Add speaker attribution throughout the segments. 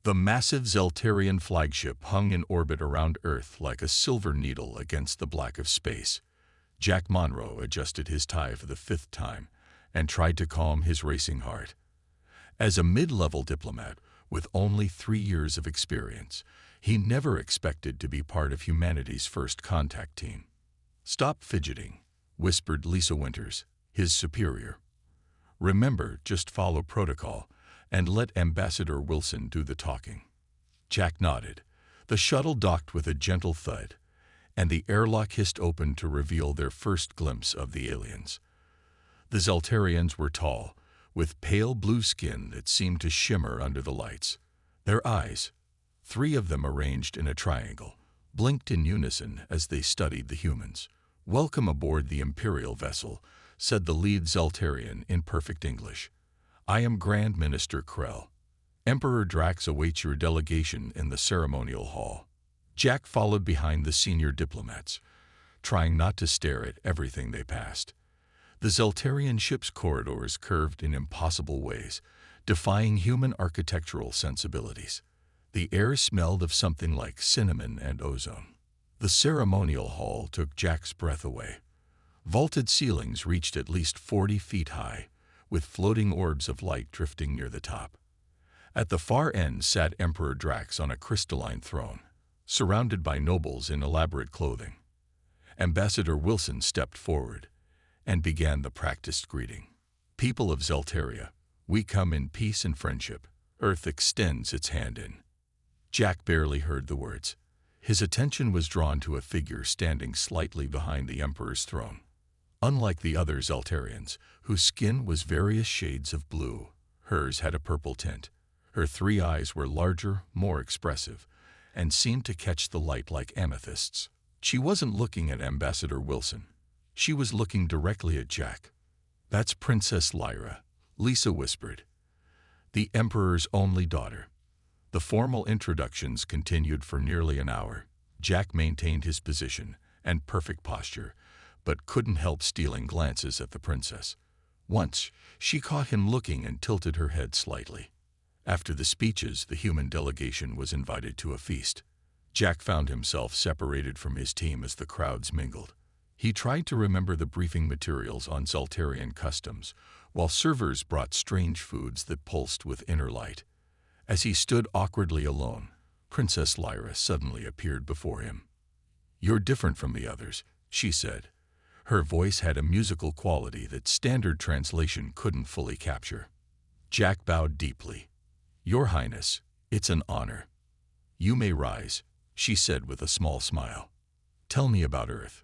Speaker 1: The massive Zeltarian flagship hung in orbit around Earth like a silver needle against the black of space. Jack Monroe adjusted his tie for the fifth time and tried to calm his racing heart. As a mid-level diplomat with only 3 years of experience, he never expected to be part of humanity's first contact team. "Stop fidgeting," whispered Lisa Winters, his superior. "Remember, just follow protocol and let Ambassador Wilson do the talking." Jack nodded. The shuttle docked with a gentle thud, and the airlock hissed open to reveal their first glimpse of the aliens. The Zeltarians were tall, with pale blue skin that seemed to shimmer under the lights. Their eyes, 3 of them arranged in a triangle, blinked in unison as they studied the humans. "Welcome aboard the Imperial vessel," said the lead Zeltarian in perfect English. "I am Grand Minister Krell. Emperor Drax awaits your delegation in the ceremonial hall." Jack followed behind the senior diplomats, trying not to stare at everything they passed. The Zeltarian ship's corridors curved in impossible ways, defying human architectural sensibilities. The air smelled of something like cinnamon and ozone. The ceremonial hall took Jack's breath away. Vaulted ceilings reached at least 40 feet high, with floating orbs of light drifting near the top. At the far end sat Emperor Drax on a crystalline throne, surrounded by nobles in elaborate clothing. Ambassador Wilson stepped forward and began the practiced greeting. "People of Zeltaria, we come in peace and friendship. Earth extends its hand in." Jack barely heard the words. His attention was drawn to a figure standing slightly behind the Emperor's throne. Unlike the other Zeltarians, whose skin was various shades of blue, hers had a purple tint. Her 3 eyes were larger, more expressive, and seemed to catch the light like amethysts. She wasn't looking at Ambassador Wilson. She was looking directly at Jack. "That's Princess Lyra," Lisa whispered, "the Emperor's only daughter." The formal introductions continued for nearly an hour. Jack maintained his position and perfect posture, but couldn't help stealing glances at the princess. Once, she caught him looking and tilted her head slightly. After the speeches, the human delegation was invited to a feast. Jack found himself separated from his team as the crowds mingled. He tried to remember the briefing materials on Zeltarian customs, while servers brought strange foods that pulsed with inner light. As he stood awkwardly alone, Princess Lyra suddenly appeared before him. "You're different from the others," she said. Her voice had a musical quality that standard translation couldn't fully capture. Jack bowed deeply. "Your Highness, it's an honor." "You may rise," she said with a small smile. "Tell me about Earth."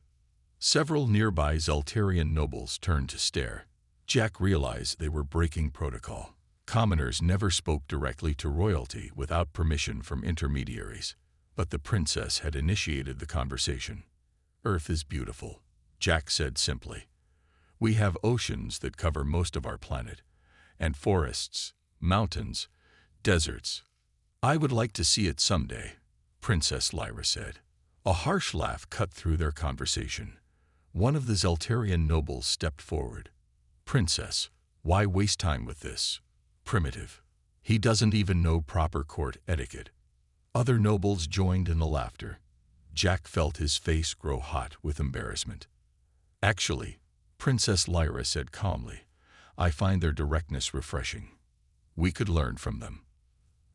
Speaker 1: Several nearby Zeltarian nobles turned to stare. Jack realized they were breaking protocol. Commoners never spoke directly to royalty without permission from intermediaries, but the princess had initiated the conversation. "Earth is beautiful," Jack said simply. "We have oceans that cover most of our planet, and forests, mountains, deserts. I would like to see it someday," Princess Lyra said. A harsh laugh cut through their conversation. One of the Zeltarian nobles stepped forward. "Princess, why waste time with this? Primitive. He doesn't even know proper court etiquette." Other nobles joined in the laughter. Jack felt his face grow hot with embarrassment. "Actually," Princess Lyra said calmly, "I find their directness refreshing. We could learn from them."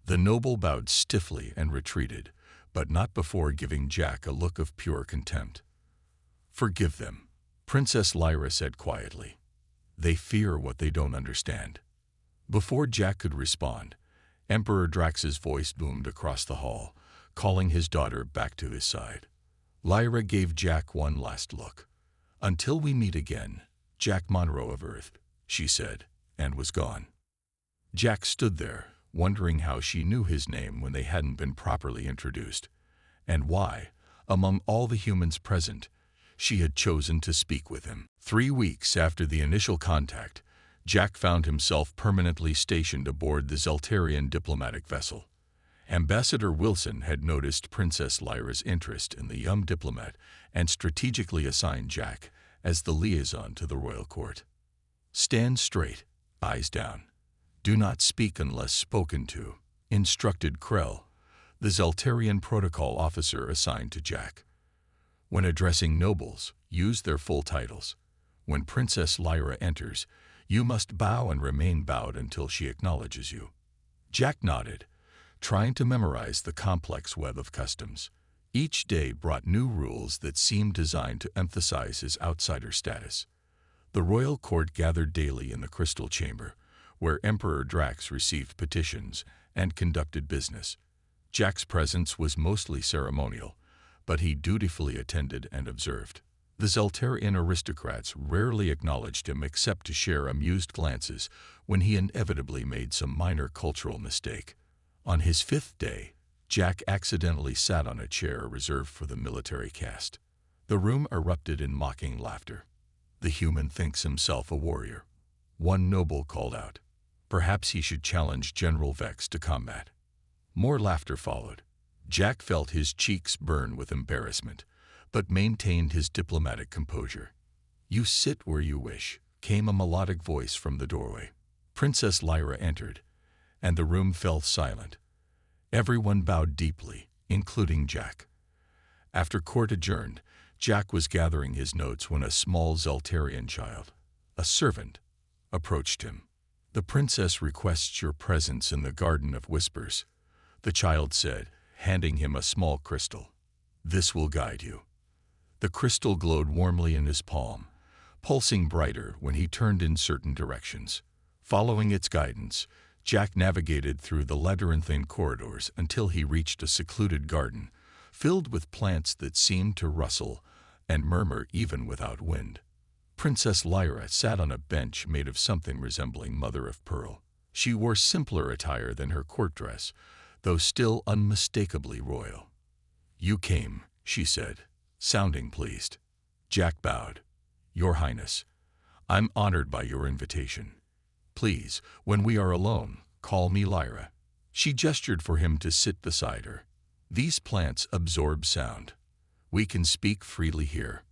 Speaker 1: The noble bowed stiffly and retreated, but not before giving Jack a look of pure contempt. "Forgive them," Princess Lyra said quietly. "They fear what they don't understand." Before Jack could respond, Emperor Drax's voice boomed across the hall, calling his daughter back to his side. Lyra gave Jack one last look. "Until we meet again, Jack Monroe of Earth," she said, and was gone. Jack stood there, wondering how she knew his name when they hadn't been properly introduced, and why, among all the humans present, she had chosen to speak with him. 3 weeks after the initial contact, Jack found himself permanently stationed aboard the Zeltarian diplomatic vessel. Ambassador Wilson had noticed Princess Lyra's interest in the young diplomat and strategically assigned Jack as the liaison to the royal court. "Stand straight, eyes down. Do not speak unless spoken to," instructed Krell, the Zeltarian protocol officer assigned to Jack. When addressing nobles, use their full titles. When Princess Lyra enters, you must bow and remain bowed until she acknowledges you. Jack nodded, trying to memorize the complex web of customs. Each day brought new rules that seemed designed to emphasize his outsider status. The royal court gathered daily in the Crystal Chamber, where Emperor Drax received petitions and conducted business. Jack's presence was mostly ceremonial, but he dutifully attended and observed. The Zeltarian aristocrats rarely acknowledged him except to share amused glances when he inevitably made some minor cultural mistake. On his 5th day, Jack accidentally sat on a chair reserved for the military caste. The room erupted in mocking laughter. "The human thinks himself a warrior," one noble called out. "Perhaps he should challenge General Vex to combat." More laughter followed. Jack felt his cheeks burn with embarrassment, but maintained his diplomatic composure. "You sit where you wish," came a melodic voice from the doorway. Princess Lyra entered, and the room fell silent. Everyone bowed deeply, including Jack. After court adjourned, Jack was gathering his notes when a small Zeltarian child, a servant, approached him. "The princess requests your presence in the Garden of Whispers," the child said, handing him a small crystal. "This will guide you." The crystal glowed warmly in his palm, pulsing brighter when he turned in certain directions. Following its guidance, Jack navigated through the labyrinthine corridors until he reached a secluded garden, filled with plants that seemed to rustle and murmur even without wind. Princess Lyra sat on a bench made of something resembling mother-of-pearl. She wore simpler attire than her court dress, though still unmistakably royal. "You came," she said, sounding pleased. Jack bowed. "Your Highness, I'm honored by your invitation. Please, when we are alone, call me Lyra." She gestured for him to sit beside her. "These plants absorb sound. We can speak freely here."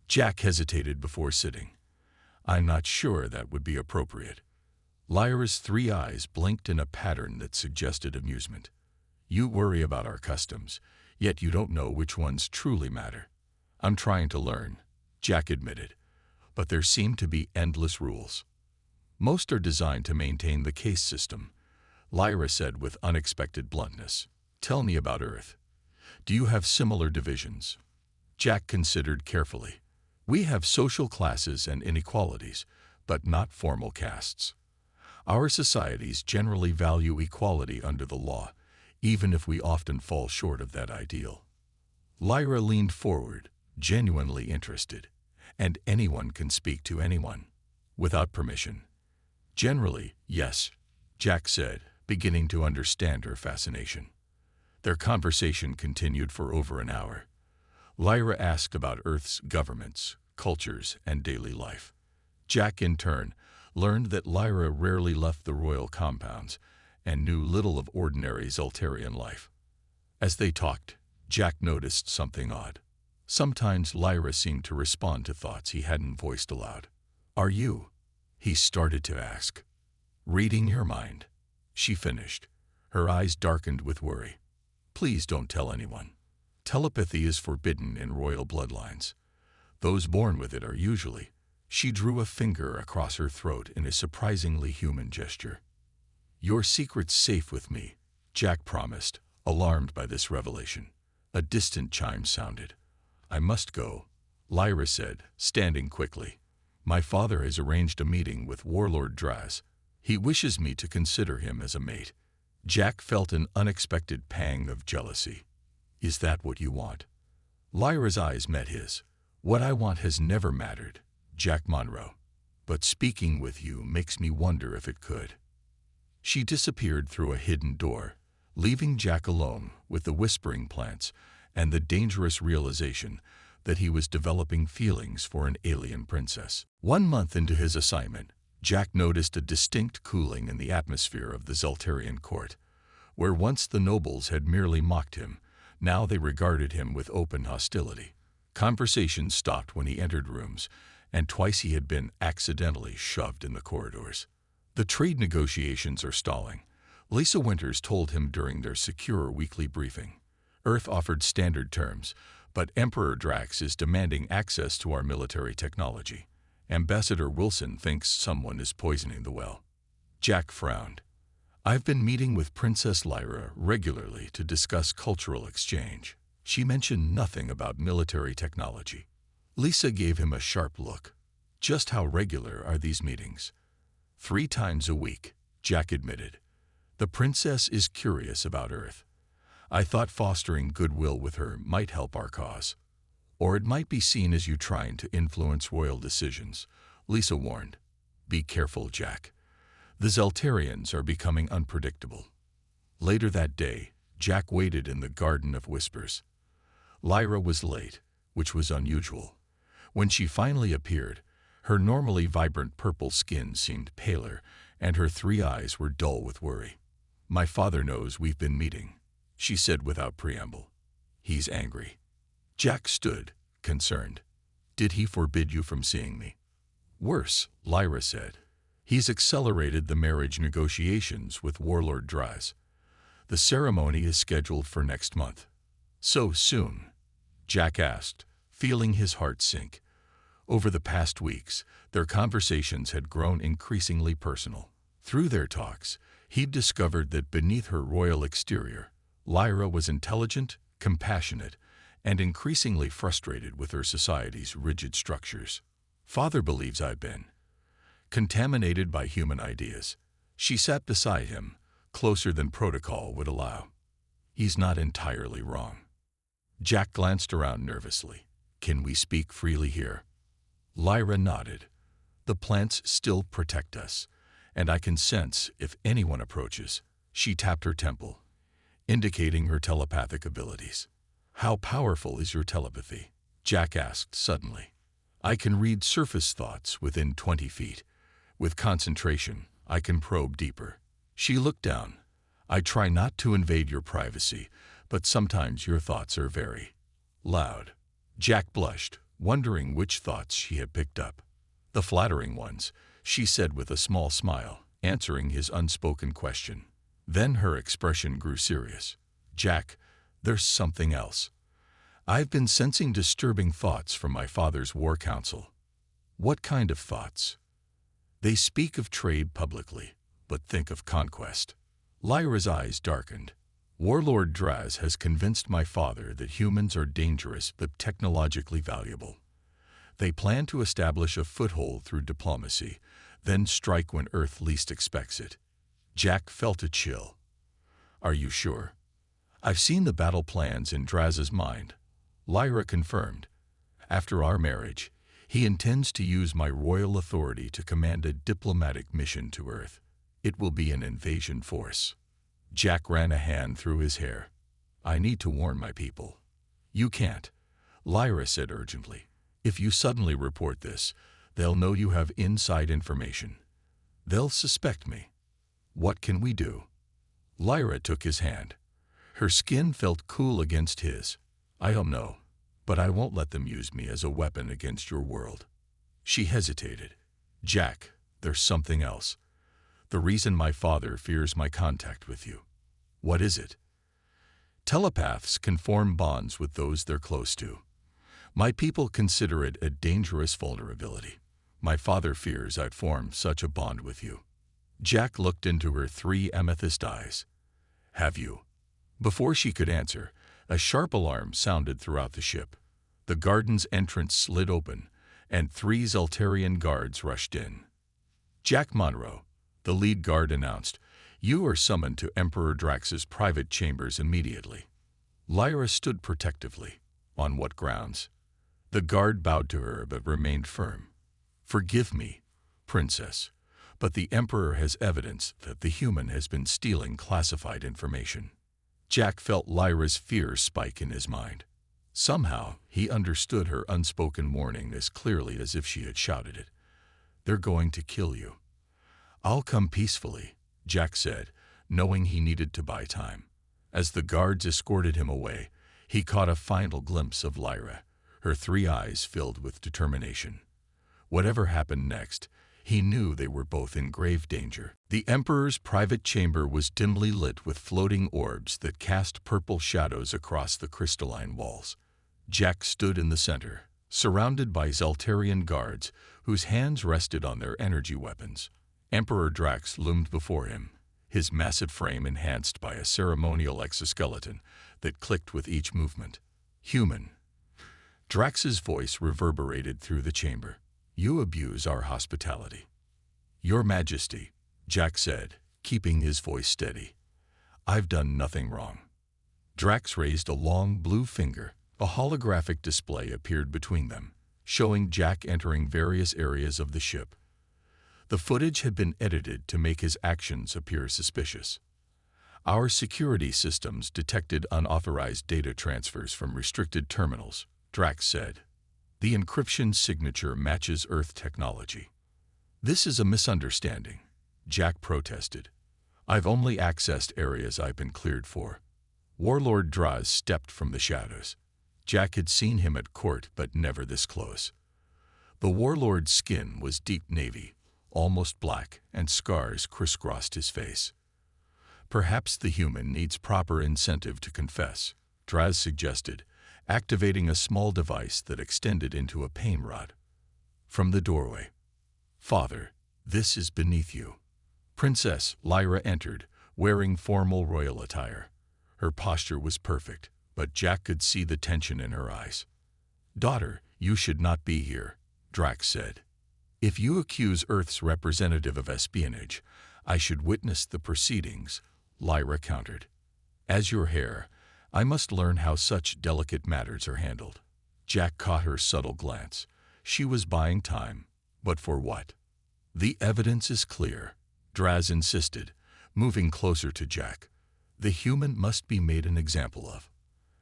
Speaker 1: Jack hesitated before sitting. "I'm not sure that would be appropriate." Lyra's 3 eyes blinked in a pattern that suggested amusement. "You worry about our customs, yet you don't know which ones truly matter." "I'm trying to learn," Jack admitted, "but there seem to be endless rules. Most are designed to maintain the caste system," Lyra said with unexpected bluntness. "Tell me about Earth. Do you have similar divisions?" Jack considered carefully. "We have social classes and inequalities, but not formal castes. Our societies generally value equality under the law, even if we often fall short of that ideal." Lyra leaned forward, genuinely interested. "And anyone can speak to anyone, without permission?" "Generally, yes," Jack said, beginning to understand her fascination. Their conversation continued for over an hour. Lyra asked about Earth's governments, cultures, and daily life. Jack, in turn, learned that Lyra rarely left the royal compounds and knew little of ordinary Zeltarian life. As they talked, Jack noticed something odd. Sometimes Lyra seemed to respond to thoughts he hadn't voiced aloud. "Are you," he started to ask, "reading your mind?" She finished. Her eyes darkened with worry. "Please don't tell anyone. Telepathy is forbidden in royal bloodlines. Those born with it are usually—" She drew a finger across her throat in a surprisingly human gesture. "Your secret's safe with me," Jack promised, alarmed by this revelation. A distant chime sounded. "I must go," Lyra said, standing quickly. "My father has arranged a meeting with Warlord Draz. He wishes me to consider him as a mate." Jack felt an unexpected pang of jealousy. "Is that what you want?" Lyra's eyes met his. "What I want has never mattered, Jack Monroe. But speaking with you makes me wonder if it could." She disappeared through a hidden door, leaving Jack alone with the whispering plants and the dangerous realization that he was developing feelings for an alien princess. 1 month into his assignment, Jack noticed a distinct cooling in the atmosphere of the Zeltarian court. Where once the nobles had merely mocked him, now they regarded him with open hostility. Conversations stopped when he entered rooms, and twice he had been accidentally shoved in the corridors. "The trade negotiations are stalling," Lisa Winters told him during their secure weekly briefing. Earth offered standard terms, but Emperor Drax is demanding access to our military technology. Ambassador Wilson thinks someone is poisoning the well. Jack frowned. I've been meeting with Princess Lyra regularly to discuss cultural exchange. She mentioned nothing about military technology. Lisa gave him a sharp look. Just how regular are these meetings? 3 times a week, Jack admitted. The princess is curious about Earth. I thought fostering goodwill with her might help our cause. Or it might be seen as you trying to influence royal decisions, Lisa warned. Be careful, Jack. The Zeltarians are becoming unpredictable. Later that day, Jack waited in the Garden of Whispers. Lyra was late, which was unusual. When she finally appeared, her normally vibrant purple skin seemed paler, and her 3 eyes were dull with worry. My father knows we've been meeting, she said without preamble. He's angry. Jack stood, concerned. Did he forbid you from seeing me? Worse, Lyra said. He's accelerated the marriage negotiations with Warlord Draz. The ceremony is scheduled for next month. So soon? Jack asked, feeling his heart sink. Over the past weeks, their conversations had grown increasingly personal. Through their talks, he'd discovered that beneath her royal exterior, Lyra was intelligent, compassionate, and increasingly frustrated with her society's rigid structures. Father believes I've been contaminated by human ideas. She sat beside him, closer than protocol would allow. He's not entirely wrong. Jack glanced around nervously. Can we speak freely here? Lyra nodded. The plants still protect us, and I can sense if anyone approaches. She tapped her temple, indicating her telepathic abilities. How powerful is your telepathy? Jack asked suddenly. I can read surface thoughts within 20 feet. With concentration, I can probe deeper. She looked down. I try not to invade your privacy, but sometimes your thoughts are very loud. Jack blushed, wondering which thoughts she had picked up. The flattering ones, she said with a small smile, answering his unspoken question. Then her expression grew serious. Jack, there's something else. I've been sensing disturbing thoughts from my father's war council. What kind of thoughts? They speak of trade publicly, but think of conquest. Lyra's eyes darkened. Warlord Draz has convinced my father that humans are dangerous but technologically valuable. They plan to establish a foothold through diplomacy, then strike when Earth least expects it. Jack felt a chill. Are you sure? I've seen the battle plans in Draz's mind. Lyra confirmed. After our marriage, he intends to use my royal authority to command a diplomatic mission to Earth. It will be an invasion force. Jack ran a hand through his hair. I need to warn my people. You can't, Lyra said urgently. If you suddenly report this, they'll know you have inside information. They'll suspect me. What can we do? Lyra took his hand. Her skin felt cool against his. I don't know, but I won't let them use me as a weapon against your world. She hesitated. Jack, there's something else. The reason my father fears my contact with you. What is it? Telepaths can form bonds with those they're close to. My people consider it a dangerous vulnerability. My father fears I'd form such a bond with you. Jack looked into her 3 amethyst eyes. Have you? Before she could answer, a sharp alarm sounded throughout the ship. The garden's entrance slid open, and 3 Zeltarian guards rushed in. Jack Monroe, the lead guard announced, you are summoned to Emperor Drax's private chambers immediately. Lyra stood protectively. On what grounds? The guard bowed to her but remained firm. Forgive me, Princess, but the Emperor has evidence that the human has been stealing classified information. Jack felt Lyra's fear spike in his mind. Somehow, he understood her unspoken warning as clearly as if she had shouted it. They're going to kill you. I'll come peacefully, Jack said, knowing he needed to buy time. As the guards escorted him away, he caught a final glimpse of Lyra, her 3 eyes filled with determination. Whatever happened next, He knew they were both in grave danger. The Emperor's private chamber was dimly lit with floating orbs that cast purple shadows across the crystalline walls. Jack stood in the center, surrounded by Zeltarian guards whose hands rested on their energy weapons. Emperor Drax loomed before him, his massive frame enhanced by a ceremonial exoskeleton that clicked with each movement. Human. Drax's voice reverberated through the chamber. You abuse our hospitality. Your Majesty, Jack said, keeping his voice steady. I've done nothing wrong. Drax raised a long blue finger. A holographic display appeared between them, showing Jack entering various areas of the ship. The footage had been edited to make his actions appear suspicious. Our security systems detected unauthorized data transfers from restricted terminals, Drax said. The encryption signature matches Earth technology. This is a misunderstanding, Jack protested. I've only accessed areas I've been cleared for. Warlord Draz stepped from the shadows. Jack had seen him at court, but never this close. The warlord's skin was deep navy, almost black, and scars crisscrossed his face. Perhaps the human needs proper incentive to confess, Draz suggested, activating a small device that extended into a pain rod. From the doorway. Father, this is beneath you. Princess Lyra entered, wearing formal royal attire. Her posture was perfect, but Jack could see the tension in her eyes. Daughter, you should not be here, Drax said. If you accuse Earth's representative of espionage, I should witness the proceedings, Lyra countered. As your heir, I must learn how such delicate matters are handled. Jack caught her subtle glance. She was buying time, but for what? The evidence is clear, Draz insisted, moving closer to Jack. The human must be made an example of.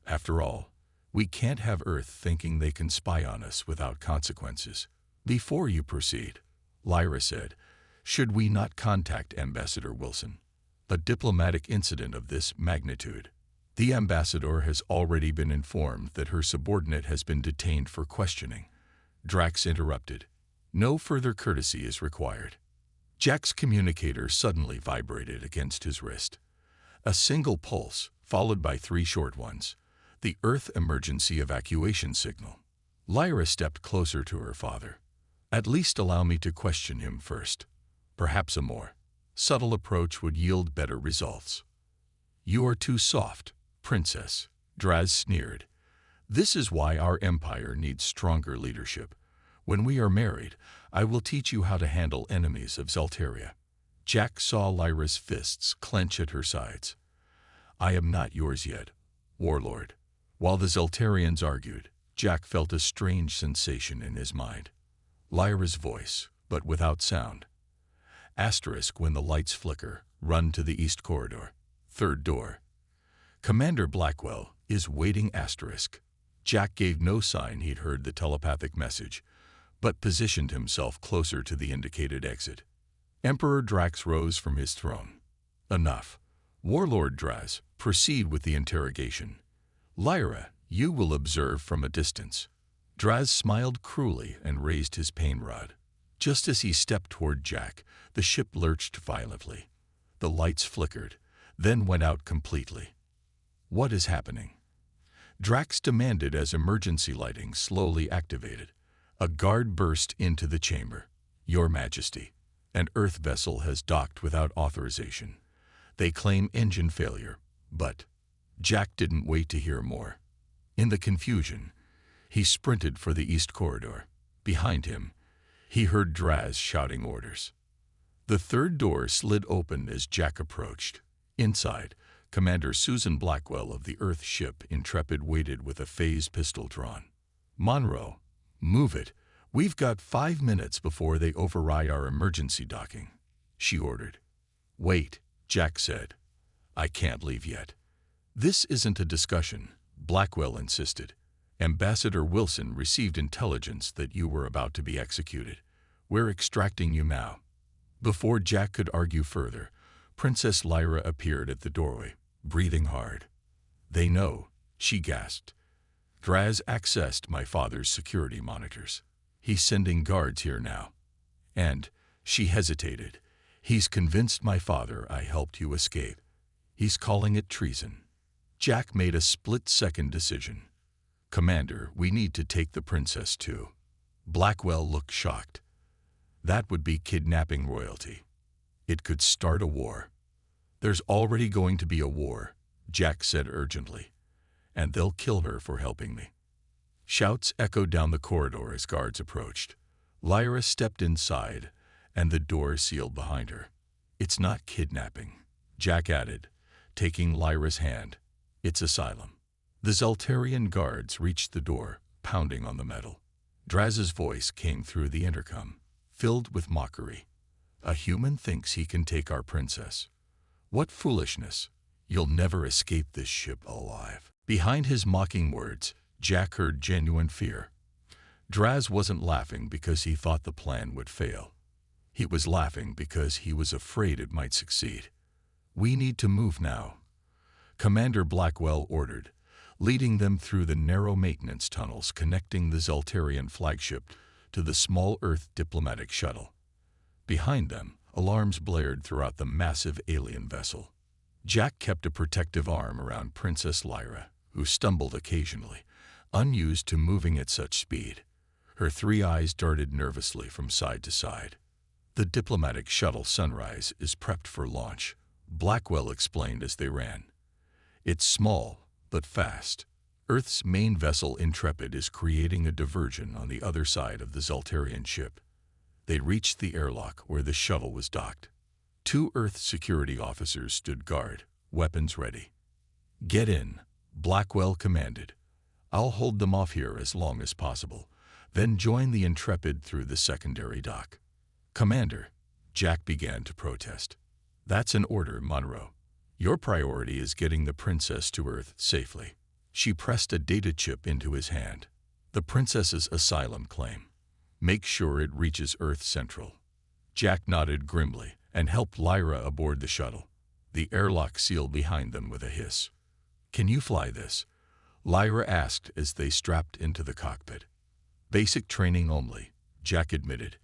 Speaker 1: After all, we can't have Earth thinking they can spy on us without consequences. Before you proceed, Lyra said, should we not contact Ambassador Wilson? A diplomatic incident of this magnitude. The ambassador has already been informed that her subordinate has been detained for questioning. Drax interrupted. No further courtesy is required. Jack's communicator suddenly vibrated against his wrist. A single pulse, followed by 3 short ones. The Earth emergency evacuation signal. Lyra stepped closer to her father. At least allow me to question him first. Perhaps a more subtle approach would yield better results. You are too soft, Princess, Draz sneered. This is why our empire needs stronger leadership. When we are married, I will teach you how to handle enemies of Zeltaria. Jack saw Lyra's fists clench at her sides. I am not yours yet, Warlord. While the Zeltarians argued, Jack felt a strange sensation in his mind. Lyra's voice, but without sound. Asterisk when the lights flicker, run to the east corridor. 3rd door. Commander Blackwell is waiting asterisk. Jack gave no sign he'd heard the telepathic message, but positioned himself closer to the indicated exit. Emperor Drax rose from his throne. Enough. Warlord Draz, proceed with the interrogation. Lyra, you will observe from a distance. Draz smiled cruelly and raised his pain rod. Just as he stepped toward Jack, the ship lurched violently. The lights flickered, then went out completely. What is happening? Drax demanded as emergency lighting slowly activated. A guard burst into the chamber. Your Majesty, an Earth vessel has docked without authorization. They claim engine failure, but Jack didn't wait to hear more. In the confusion, he sprinted for the east corridor. Behind him, he heard Draz shouting orders. The 3rd door slid open as Jack approached. Inside, Commander Susan Blackwell of the Earth ship Intrepid waited with a phase pistol drawn. Monroe, move it. We've got 5 minutes before they override our emergency docking, she ordered. Wait, Jack said. I can't leave yet. This isn't a discussion, Blackwell insisted. Ambassador Wilson received intelligence that you were about to be executed. We're extracting you now. Before Jack could argue further, Princess Lyra appeared at the doorway, breathing hard. They know, she gasped. Draz accessed my father's security monitors. He's sending guards here now. And She hesitated. He's convinced my father I helped you escape. He's calling it treason. Jack made a split-second decision. Commander, we need to take the princess too. Blackwell looked shocked. That would be kidnapping royalty. It could start a war. There's already going to be a war, Jack said urgently. And they'll kill her for helping me. Shouts echoed down the corridor as guards approached. Lyra stepped inside, and the door sealed behind her. It's not kidnapping, Jack added, taking Lyra's hand. It's asylum. The Zaltarian guards reached the door, pounding on the metal. Draz's voice came through the intercom, filled with mockery. A human thinks he can take our princess. What foolishness! You'll never escape this ship alive. Behind his mocking words, Jack heard genuine fear. Draz wasn't laughing because he thought the plan would fail. He was laughing because he was afraid it might succeed. We need to move now, Commander Blackwell ordered, leading them through the narrow maintenance tunnels connecting the Zaltarian flagship to the small Earth diplomatic shuttle. Behind them, alarms blared throughout the massive alien vessel. Jack kept a protective arm around Princess Lyra, who stumbled occasionally, unused to moving at such speed. Her 3 eyes darted nervously from side to side. The diplomatic shuttle Sunrise is prepped for launch, Blackwell explained as they ran. It's small, but fast. Earth's main vessel Intrepid is creating a diversion on the other side of the Zaltarian ship. They reached the airlock where the shuttle was docked. 2 Earth security officers stood guard, weapons ready. Get in, Blackwell commanded. I'll hold them off here as long as possible, then join the Intrepid through the secondary dock. Commander, Jack began to protest. That's an order, Monroe. Your priority is getting the princess to Earth safely. She pressed a data chip into his hand. The princess's asylum claim. Make sure it reaches Earth Central. Jack nodded grimly and helped Lyra aboard the shuttle. The airlock sealed behind them with a hiss. Can you fly this? Lyra asked as they strapped into the cockpit. Basic training only, Jack admitted,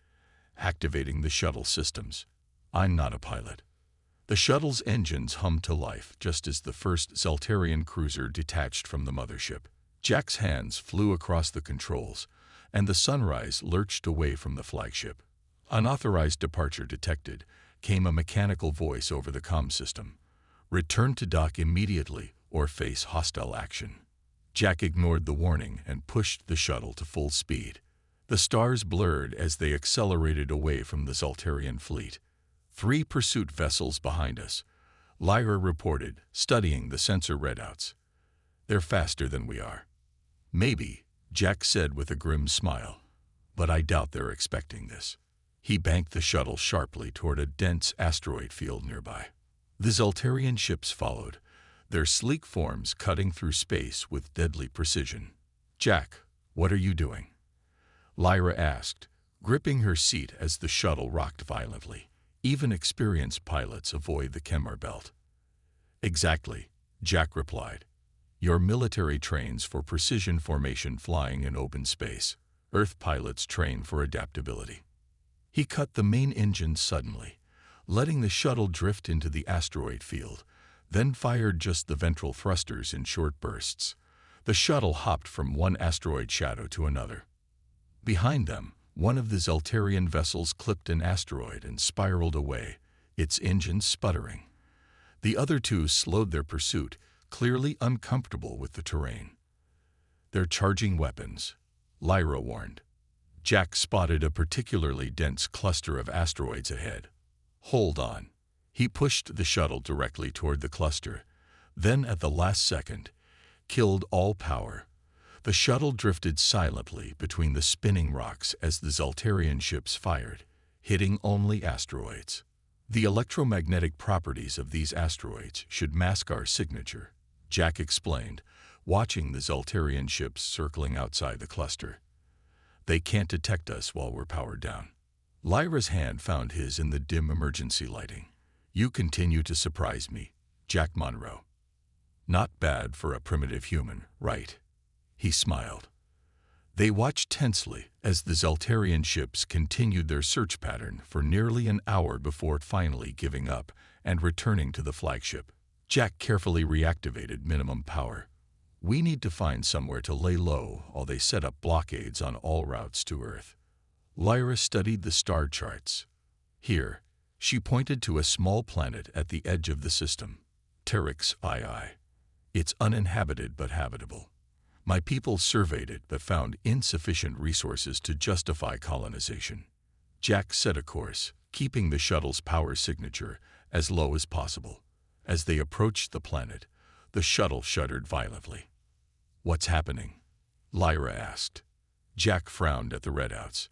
Speaker 1: activating the shuttle systems. I'm not a pilot. The shuttle's engines hummed to life just as the first Zaltarian cruiser detached from the mothership. Jack's hands flew across the controls, and the Sunrise lurched away from the flagship. Unauthorized departure detected, came a mechanical voice over the comm system. Return to dock immediately or face hostile action. Jack ignored the warning and pushed the shuttle to full speed. The stars blurred as they accelerated away from the Zaltarian fleet. 3 pursuit vessels behind us, Lyra reported, studying the sensor readouts. They're faster than we are. Maybe, Jack said with a grim smile, but I doubt they're expecting this. He banked the shuttle sharply toward a dense asteroid field nearby. The Zaltarian ships followed, their sleek forms cutting through space with deadly precision. Jack, what are you doing? Lyra asked, gripping her seat as the shuttle rocked violently. Even experienced pilots avoid the Kemar belt. Exactly, Jack replied. Your military trains for precision formation flying in open space. Earth pilots train for adaptability. He cut the main engine suddenly, letting the shuttle drift into the asteroid field, then fired just the ventral thrusters in short bursts. The shuttle hopped from one asteroid shadow to another. Behind them, one of the Zaltarian vessels clipped an asteroid and spiraled away, its engine sputtering. The other 2 slowed their pursuit, clearly uncomfortable with the terrain. They're charging weapons, Lyra warned. Jack spotted a particularly dense cluster of asteroids ahead. Hold on. He pushed the shuttle directly toward the cluster, then at the last second, killed all power. The shuttle drifted silently between the spinning rocks as the Zaltarian ships fired, hitting only asteroids. The electromagnetic properties of these asteroids should mask our signature, Jack explained, watching the Zaltarian ships circling outside the cluster. They can't detect us while we're powered down. Lyra's hand found his in the dim emergency lighting. You continue to surprise me, Jack Monroe. Not bad for a primitive human, right? He smiled. They watched tensely as the Zeltarian ships continued their search pattern for nearly an hour before finally giving up and returning to the flagship. Jack carefully reactivated minimum power. We need to find somewhere to lay low while they set up blockades on all routes to Earth. Lyra studied the star charts. Here, she pointed to a small planet at the edge of the system, Terex II. It's uninhabited but habitable. My people surveyed it but found insufficient resources to justify colonization. Jack set a course, keeping the shuttle's power signature as low as possible. As they approached the planet, the shuttle shuddered violently. "What's happening?" Lyra asked. Jack frowned at the readouts.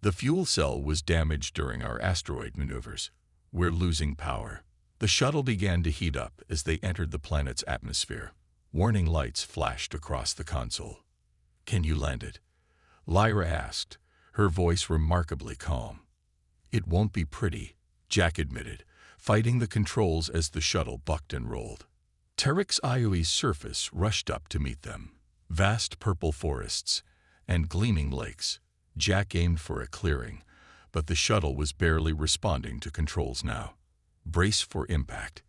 Speaker 1: "The fuel cell was damaged during our asteroid maneuvers. We're losing power." The shuttle began to heat up as they entered the planet's atmosphere. Warning lights flashed across the console. "Can you land it?" Lyra asked, her voice remarkably calm. "It won't be pretty," Jack admitted, fighting the controls as the shuttle bucked and rolled. Terex IOE's surface rushed up to meet them. Vast purple forests and gleaming lakes. Jack aimed for a clearing, but the shuttle was barely responding to controls now. "Brace for impact,"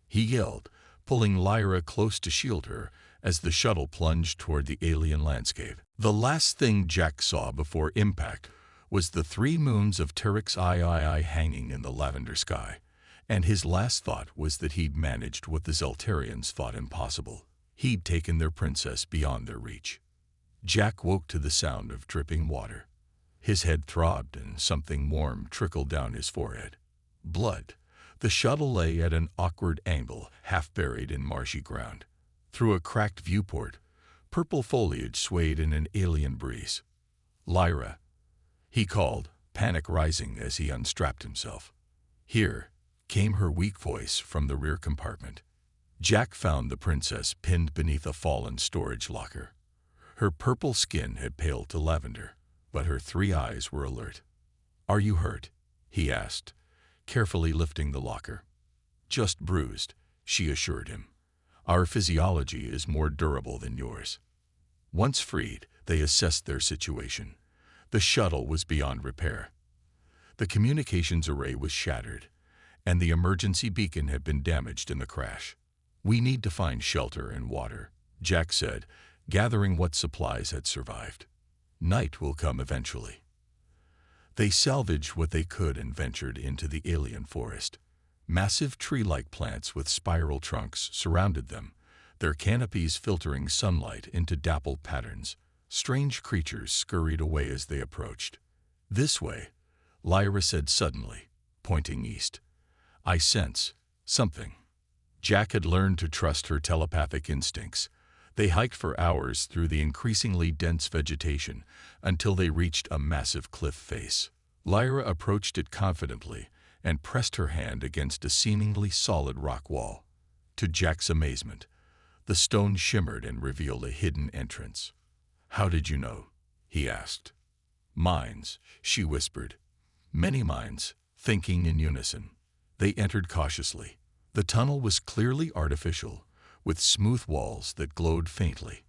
Speaker 1: he yelled, pulling Lyra close to shield her as the shuttle plunged toward the alien landscape. The last thing Jack saw before impact was the 3 moons of Terex III hanging in the lavender sky, and his last thought was that he'd managed what the Zeltarians thought impossible. He'd taken their princess beyond their reach. Jack woke to the sound of dripping water. His head throbbed and something warm trickled down his forehead. Blood. The shuttle lay at an awkward angle, half buried in marshy ground. Through a cracked viewport, purple foliage swayed in an alien breeze. "Lyra," he called, panic rising as he unstrapped himself. "Here," came her weak voice from the rear compartment. Jack found the princess pinned beneath a fallen storage locker. Her purple skin had paled to lavender, but her 3 eyes were alert. "Are you hurt?" he asked, carefully lifting the locker. "Just bruised," she assured him. "Our physiology is more durable than yours." Once freed, they assessed their situation. The shuttle was beyond repair. The communications array was shattered, and the emergency beacon had been damaged in the crash. "We need to find shelter and water," Jack said, gathering what supplies had survived. "Night will come eventually." They salvaged what they could and ventured into the alien forest. Massive tree-like plants with spiral trunks surrounded them, their canopies filtering sunlight into dappled patterns. Strange creatures scurried away as they approached. "This way," Lyra said suddenly, pointing east. "I sense something." Jack had learned to trust her telepathic instincts. They hiked for hours through the increasingly dense vegetation until they reached a massive cliff face. Lyra approached it confidently and pressed her hand against a seemingly solid rock wall. To Jack's amazement, the stone shimmered and revealed a hidden entrance. "How did you know?" he asked. "Minds," she whispered. "Many minds, thinking in unison." They entered cautiously. The tunnel was clearly artificial, with smooth walls that glowed faintly.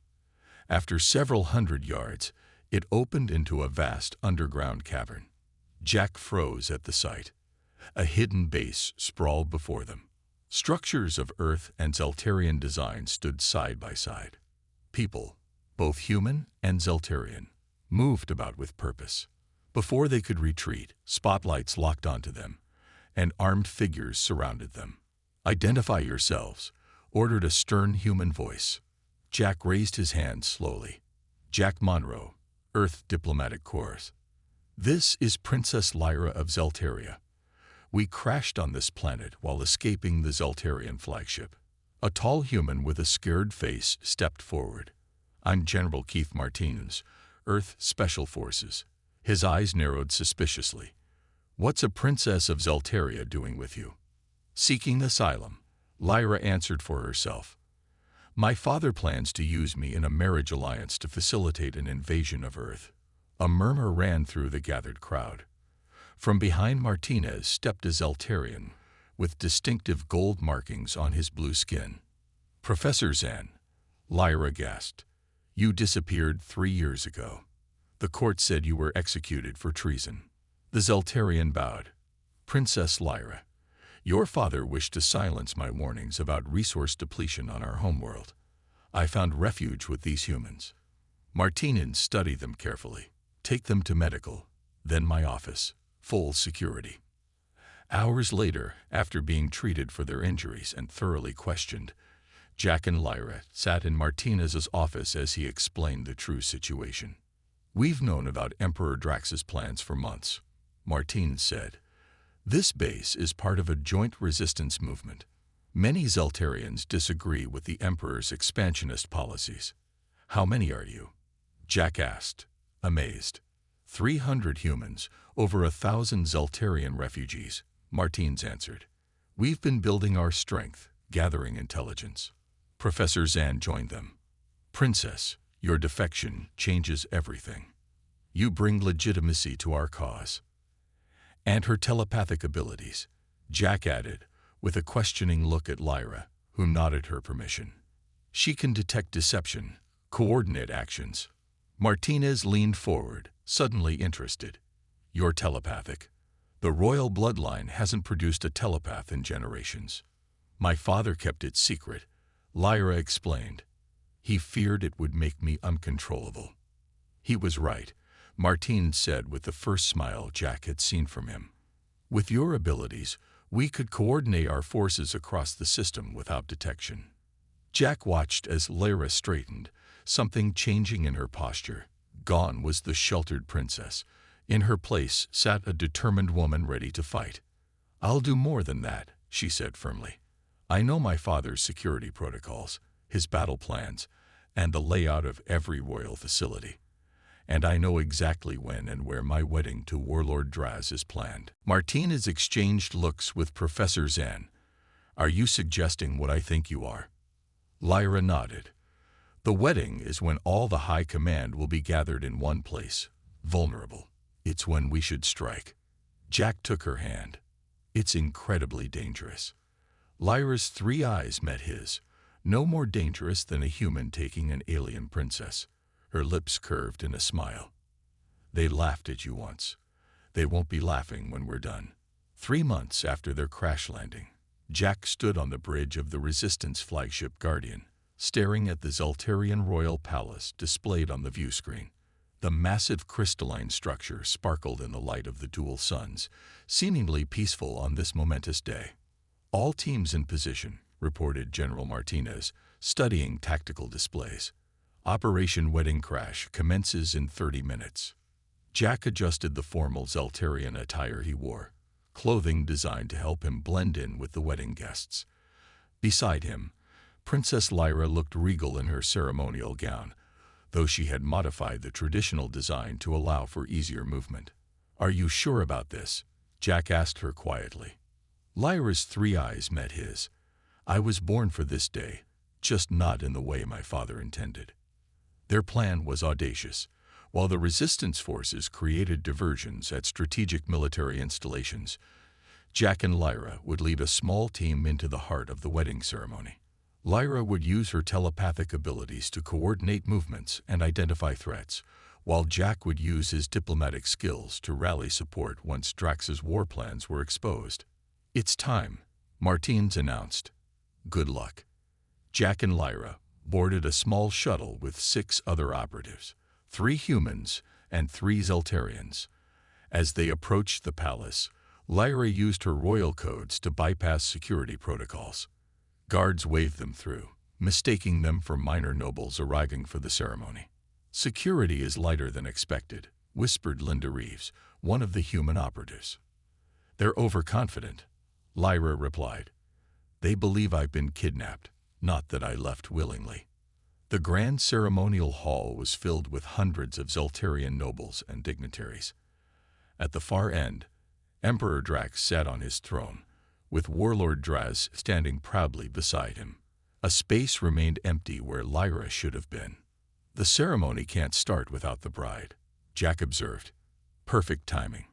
Speaker 1: After several hundred yards, it opened into a vast underground cavern. Jack froze at the sight. A hidden base sprawled before them. Structures of Earth and Zeltarian design stood side by side. People, both human and Zeltarian, moved about with purpose. Before they could retreat, spotlights locked onto them, and armed figures surrounded them. "Identify yourselves," ordered a stern human voice. Jack raised his hand slowly. "Jack Monroe, Earth Diplomatic Corps. This is Princess Lyra of Zeltaria. We crashed on this planet while escaping the Zeltarian flagship." A tall human with a scared face stepped forward. "I'm General Keith Martinez, Earth Special Forces." His eyes narrowed suspiciously. "What's a princess of Zeltaria doing with you?" "Seeking asylum," Lyra answered for herself. "My father plans to use me in a marriage alliance to facilitate an invasion of Earth." A murmur ran through the gathered crowd. From behind Martinez stepped a Zeltarian, with distinctive gold markings on his blue skin. "Professor Zan," Lyra gasped. You disappeared 3 years ago. The court said you were executed for treason. The Zeltarian bowed. Princess Lyra, your father wished to silence my warnings about resource depletion on our homeworld. I found refuge with these humans. Martinez, study them carefully. Take them to medical, then my office. Full security. Hours later, after being treated for their injuries and thoroughly questioned, Jack and Lyra sat in Martinez's office as he explained the true situation. We've known about Emperor Drax's plans for months, Martinez said. This base is part of a joint resistance movement. Many Zeltarians disagree with the Emperor's expansionist policies. How many are you? Jack asked, amazed. 300 humans, over 1,000 Zeltarian refugees, Martinez answered. We've been building our strength, gathering intelligence. Professor Zan joined them. Princess, your defection changes everything. You bring legitimacy to our cause. And her telepathic abilities, Jack added, with a questioning look at Lyra, who nodded her permission. She can detect deception, coordinate actions. Martinez leaned forward, suddenly interested. You're telepathic. The royal bloodline hasn't produced a telepath in generations. My father kept it secret, Lyra explained. He feared it would make me uncontrollable. He was right, Martinez said with the first smile Jack had seen from him. With your abilities, we could coordinate our forces across the system without detection. Jack watched as Lyra straightened, something changing in her posture. Gone was the sheltered princess. In her place sat a determined woman ready to fight. I'll do more than that, she said firmly. I know my father's security protocols, his battle plans, and the layout of every royal facility. And I know exactly when and where my wedding to Warlord Draz is planned. Martinez exchanged looks with Professor Zan. Are you suggesting what I think you are? Lyra nodded. The wedding is when all the high command will be gathered in one place, vulnerable. It's when we should strike. Jack took her hand. It's incredibly dangerous. Lyra's 3 eyes met his, no more dangerous than a human taking an alien princess. Her lips curved in a smile. They laughed at you once. They won't be laughing when we're done. 3 months after their crash landing, Jack stood on the bridge of the Resistance flagship Guardian, staring at the Zeltarian royal palace displayed on the view screen. The massive crystalline structure sparkled in the light of the dual suns, seemingly peaceful on this momentous day. All teams in position, reported General Martinez, studying tactical displays. Operation Wedding Crash commences in 30 minutes. Jack adjusted the formal Zeltarian attire he wore, clothing designed to help him blend in with the wedding guests. Beside him, Princess Lyra looked regal in her ceremonial gown, though she had modified the traditional design to allow for easier movement. Are you sure about this? Jack asked her quietly. Lyra's 3 eyes met his. I was born for this day, just not in the way my father intended. Their plan was audacious. While the resistance forces created diversions at strategic military installations, Jack and Lyra would lead a small team into the heart of the wedding ceremony. Lyra would use her telepathic abilities to coordinate movements and identify threats, while Jack would use his diplomatic skills to rally support once Drax's war plans were exposed. It's time, Martinez announced. Good luck. Jack and Lyra boarded a small shuttle with 6 other operatives, 3 humans and 3 Zeltarians. As they approached the palace, Lyra used her royal codes to bypass security protocols. Guards waved them through, mistaking them for minor nobles arriving for the ceremony. Security is lighter than expected, whispered Linda Reeves, one of the human operatives. They're overconfident, Lyra replied. They believe I've been kidnapped, not that I left willingly. The grand ceremonial hall was filled with hundreds of Zeltarian nobles and dignitaries. At the far end, Emperor Drax sat on his throne, with Warlord Draz standing proudly beside him. A space remained empty where Lyra should have been. The ceremony can't start without the bride, Jack observed. Perfect timing.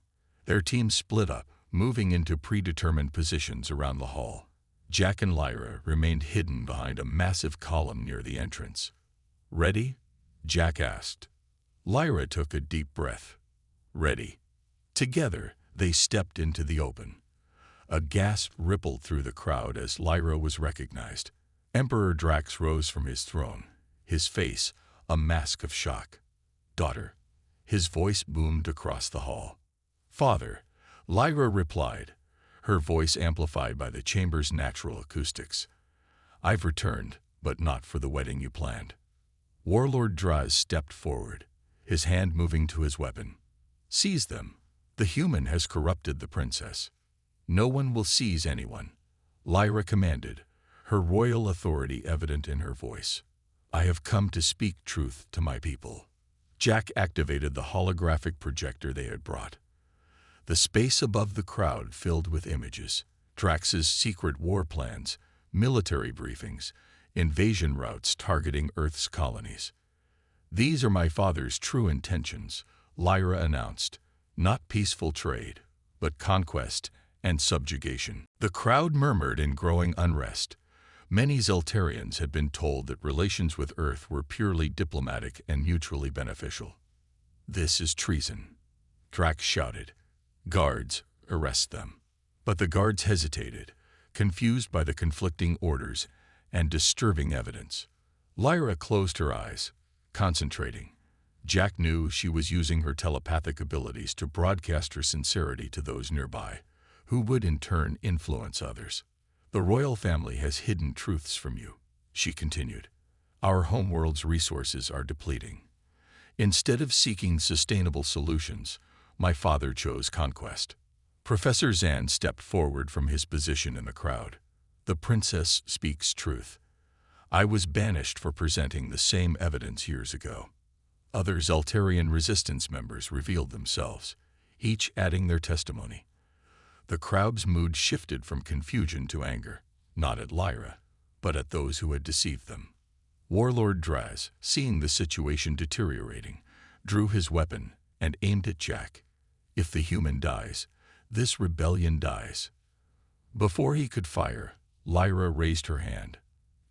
Speaker 1: Their team split up, moving into predetermined positions around the hall. Jack and Lyra remained hidden behind a massive column near the entrance. Ready? Jack asked. Lyra took a deep breath. Ready. Together, they stepped into the open. A gasp rippled through the crowd as Lyra was recognized. Emperor Drax rose from his throne, his face a mask of shock. Daughter. His voice boomed across the hall. Father. Lyra replied, her voice amplified by the chamber's natural acoustics. I've returned, but not for the wedding you planned. Warlord Draz stepped forward, his hand moving to his weapon. Seize them. The human has corrupted the princess. No one will seize anyone, Lyra commanded, her royal authority evident in her voice. I have come to speak truth to my people. Jack activated the holographic projector they had brought. The space above the crowd filled with images, Drax's secret war plans, military briefings, invasion routes targeting Earth's colonies. These are my father's true intentions, Lyra announced. Not peaceful trade, but conquest and subjugation. The crowd murmured in growing unrest. Many Zeltarians had been told that relations with Earth were purely diplomatic and mutually beneficial. This is treason, Drax shouted. Guards, arrest them. But the guards hesitated, confused by the conflicting orders and disturbing evidence. Lyra closed her eyes, concentrating. Jack knew she was using her telepathic abilities to broadcast her sincerity to those nearby, who would in turn influence others. The royal family has hidden truths from you, she continued. Our homeworld's resources are depleting. Instead of seeking sustainable solutions, my father chose conquest. Professor Zan stepped forward from his position in the crowd. The princess speaks truth. I was banished for presenting the same evidence years ago. Other Zeltarian resistance members revealed themselves, each adding their testimony. The crowd's mood shifted from confusion to anger, not at Lyra, but at those who had deceived them. Warlord Draz, seeing the situation deteriorating, drew his weapon and aimed at Jack. If the human dies, this rebellion dies. Before he could fire, Lyra raised her hand.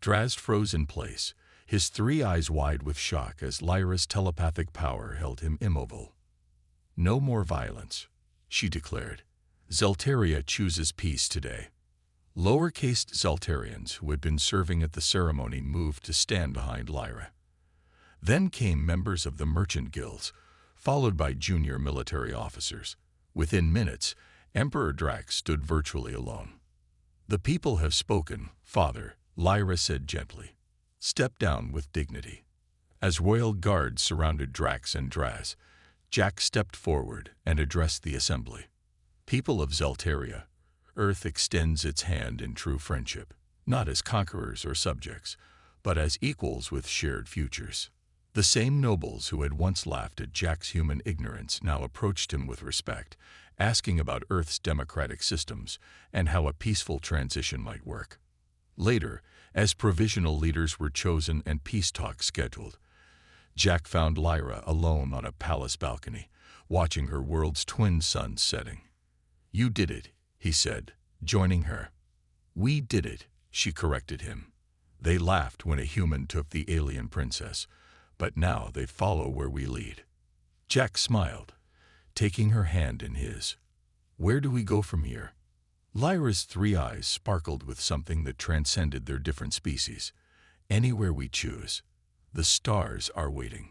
Speaker 1: Draz froze in place, his three eyes wide with shock as Lyra's telepathic power held him immobile. No more violence, she declared. Zeltaria chooses peace today. Lower-caste Zeltarians who had been serving at the ceremony moved to stand behind Lyra. Then came members of the merchant guilds, followed by junior military officers. Within minutes, Emperor Drax stood virtually alone. The people have spoken, Father, Lyra said gently. Step down with dignity. As royal guards surrounded Drax and Draz, Jack stepped forward and addressed the assembly. People of Zeltaria, Earth extends its hand in true friendship, not as conquerors or subjects, but as equals with shared futures. The same nobles who had once laughed at Jack's human ignorance now approached him with respect, asking about Earth's democratic systems and how a peaceful transition might work. Later, as provisional leaders were chosen and peace talks scheduled, Jack found Lyra alone on a palace balcony, watching her world's twin suns setting. You did it, he said, joining her. We did it, she corrected him. They laughed when a human took the alien princess, but now they follow where we lead. Jack smiled, taking her hand in his. Where do we go from here? Lyra's three eyes sparkled with something that transcended their different species. Anywhere we choose. The stars are waiting.